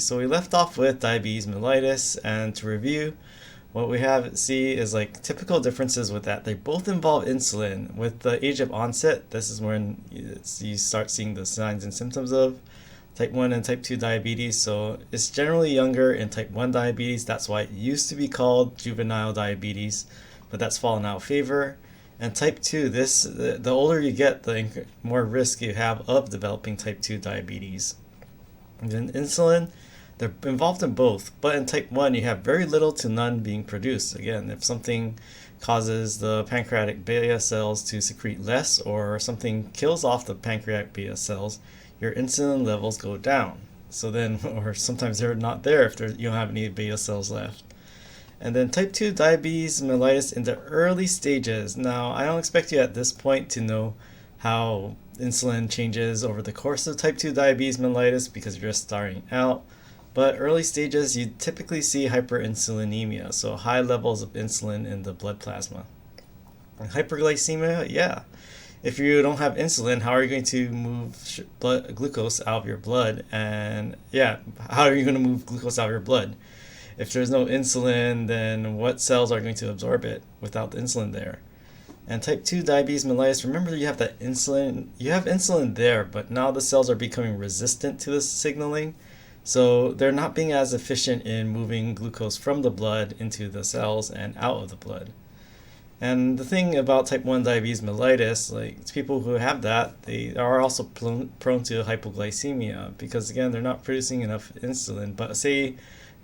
So we left off with diabetes mellitus, and to review, what we have see is like typical differences with that. They both involve insulin. With the age of onset, this is when you start seeing the signs and symptoms of type 1 and type 2 diabetes. So it's generally younger in type 1 diabetes. That's why it used to be called juvenile diabetes, but that's fallen out of favor. And type 2, the older you get, the more risk you have of developing type 2 diabetes. And then insulin, they're involved in both, but in type 1 you have very little to none being produced. Again, if something causes the pancreatic beta cells to secrete less, or something kills off the pancreatic beta cells, your insulin levels go down. So then, or sometimes they're not there if you don't have any beta cells left. And then type 2 diabetes mellitus in the early stages. Now, I don't expect you at this point to know how insulin changes over the course of type 2 diabetes mellitus because you're just starting out. But early stages, you typically see hyperinsulinemia, so high levels of insulin in the blood plasma. And hyperglycemia, yeah. If you don't have insulin, how are you going to move glucose out of your blood? And yeah, how are you going to move glucose out of your blood? If there's no insulin, then what cells are going to absorb it without the insulin there? And type 2 diabetes mellitus, remember you have that insulin, you have insulin there, but now the cells are becoming resistant to this signaling. So they're not being as efficient in moving glucose from the blood into the cells and out of the blood. And the thing about type 1 diabetes mellitus, like people who have that, they are also prone to hypoglycemia because again, they're not producing enough insulin. But say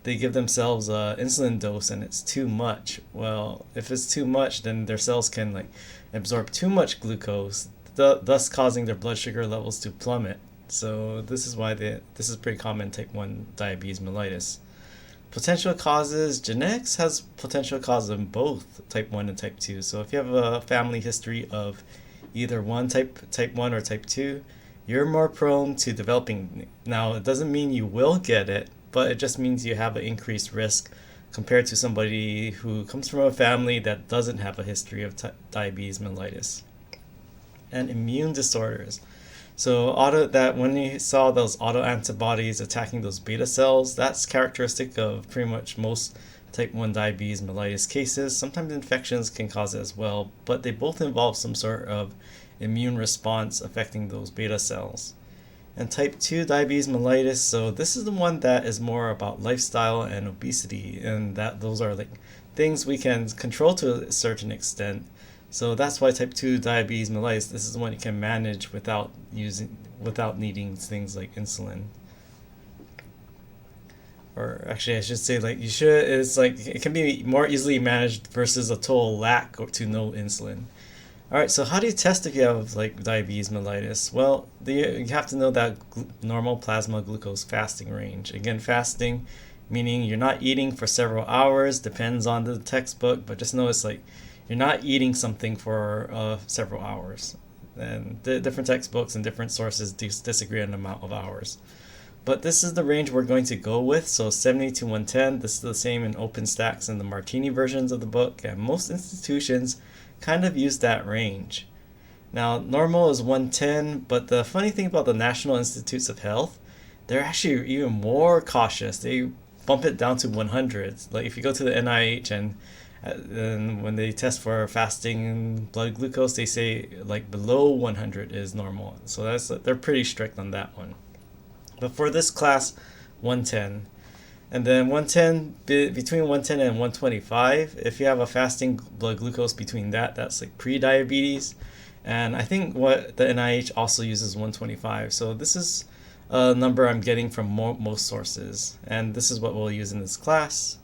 they give themselves an insulin dose and it's too much. Well, if it's too much, then their cells can like absorb too much glucose, thus causing their blood sugar levels to plummet. So this is why this is pretty common in type 1 diabetes mellitus. Potential causes, genetics has potential causes in both type 1 and type 2. So if you have a family history of either type 1 or type 2, you're more prone to developing. Now, it doesn't mean you will get it, but it just means you have an increased risk compared to somebody who comes from a family that doesn't have a history of diabetes mellitus. And immune disorders. So when you saw those autoantibodies attacking those beta cells, that's characteristic of pretty much most type 1 diabetes mellitus cases. Sometimes infections can cause it as well, but they both involve some sort of immune response affecting those beta cells. And type 2 diabetes mellitus, so this is the one that is more about lifestyle and obesity, and that those are like things we can control to a certain extent. So that's why type 2 diabetes mellitus, this is the one you can manage without needing things like insulin. Or actually I should say it's like it can be more easily managed versus a total lack or to no insulin. Alright, so how do you test if you have like diabetes mellitus? Well, you have to know that normal plasma glucose fasting range. Again, fasting meaning you're not eating for several hours, depends on the textbook, but just know it's like you're not eating something for several hours. And the different textbooks and different sources disagree on the amount of hours. But this is the range we're going to go with, so 70 to 110. This is the same in OpenStax and the Martini versions of the book, and most institutions kind of use that range. Now, normal is 110, but the funny thing about the National Institutes of Health, they're actually even more cautious. They bump it down to 100. Like if you go to the NIH and when they test for fasting blood glucose, they say like below 100 is normal. So they're pretty strict on that one. But for this class, 110. And then 110, between 110 and 125, if you have a fasting blood glucose between that's like pre-diabetes. And I think what the NIH also uses 125. So this is a number I'm getting from most sources. And this is what we'll use in this class.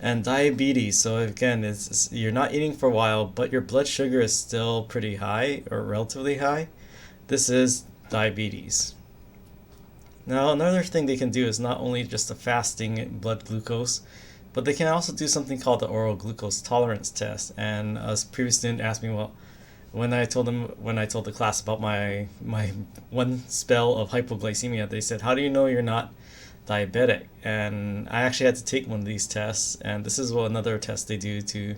And diabetes, so again, you're not eating for a while, but your blood sugar is still pretty high or relatively high. This is diabetes. Now, another thing they can do is not only just the fasting blood glucose, but they can also do something called the oral glucose tolerance test. And a previous student asked me, well, when I told the class about my one spell of hypoglycemia, they said, how do you know you're not diabetic? And I actually had to take one of these tests, and this is another test they do to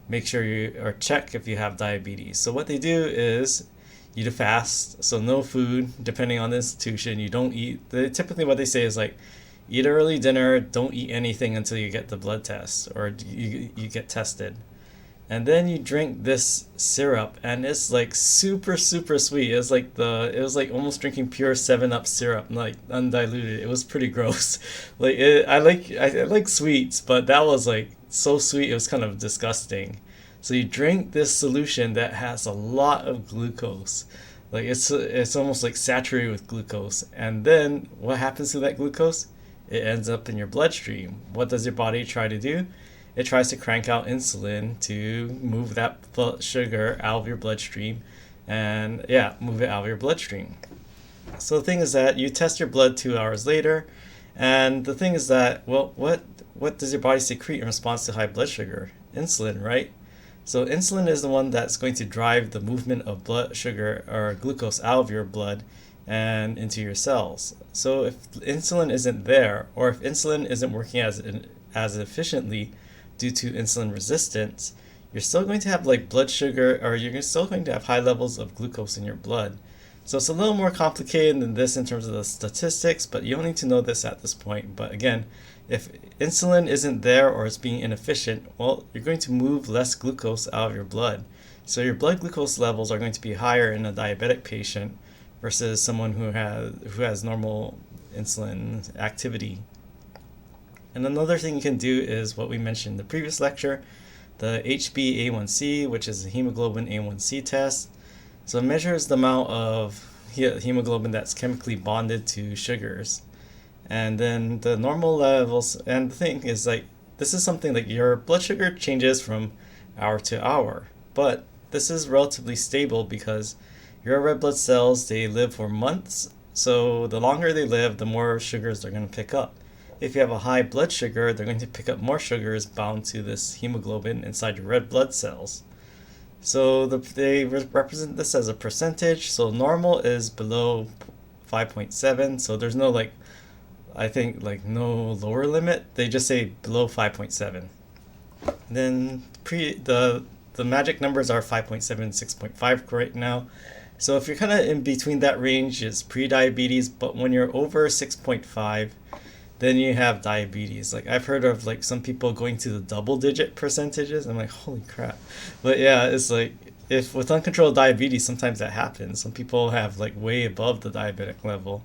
make sure or check if you have diabetes. So what they do is you fast, so no food, depending on the institution. You don't eat. Typically what they say is like, eat an early dinner, don't eat anything until you get the blood test or you get tested. And then you drink this syrup, and it's like super super sweet. It was like almost drinking pure 7 Up syrup, like undiluted. It was pretty gross. I like sweets, but that was like so sweet it was kind of disgusting. So you drink this solution that has a lot of glucose. Like it's almost like saturated with glucose. And then what happens to that glucose? It ends up in your bloodstream. What does your body try to do? It tries to crank out insulin to move that sugar out of your bloodstream and yeah, move it out of your bloodstream. So the thing is that you test your blood 2 hours later, and the thing is that, well, what does your body secrete in response to high blood sugar? Insulin, right? So insulin is the one that's going to drive the movement of blood sugar or glucose out of your blood and into your cells. So if insulin isn't there, or if insulin isn't working as efficiently due to insulin resistance, you're still going to have like blood sugar, or you're still going to have high levels of glucose in your blood. So it's a little more complicated than this in terms of the statistics, but you don't need to know this at this point. But again, if insulin isn't there or it's being inefficient, well, you're going to move less glucose out of your blood. So your blood glucose levels are going to be higher in a diabetic patient versus someone who has normal insulin activity. And another thing you can do is what we mentioned in the previous lecture, the HbA1c, which is the hemoglobin A1c test. So it measures the amount of hemoglobin that's chemically bonded to sugars. And then the normal levels, and the thing is like, this is something like your blood sugar changes from hour to hour, but this is relatively stable because your red blood cells, they live for months. So the longer they live, the more sugars they're going to pick up. If you have a high blood sugar, they're going to pick up more sugars bound to this hemoglobin inside your red blood cells. So they represent this as a percentage. So normal is below 5.7. So there's no no lower limit. They just say below 5.7. Then the magic numbers are 5.7 and 6.5 right now. So if you're kind of in between that range, it's pre-diabetes. But when you're over 6.5, then you have diabetes. Like I've heard of like some people going to the double-digit percentages. I'm like, holy crap. But yeah, it's like if with uncontrolled diabetes, sometimes that happens. Some people have like way above the diabetic level.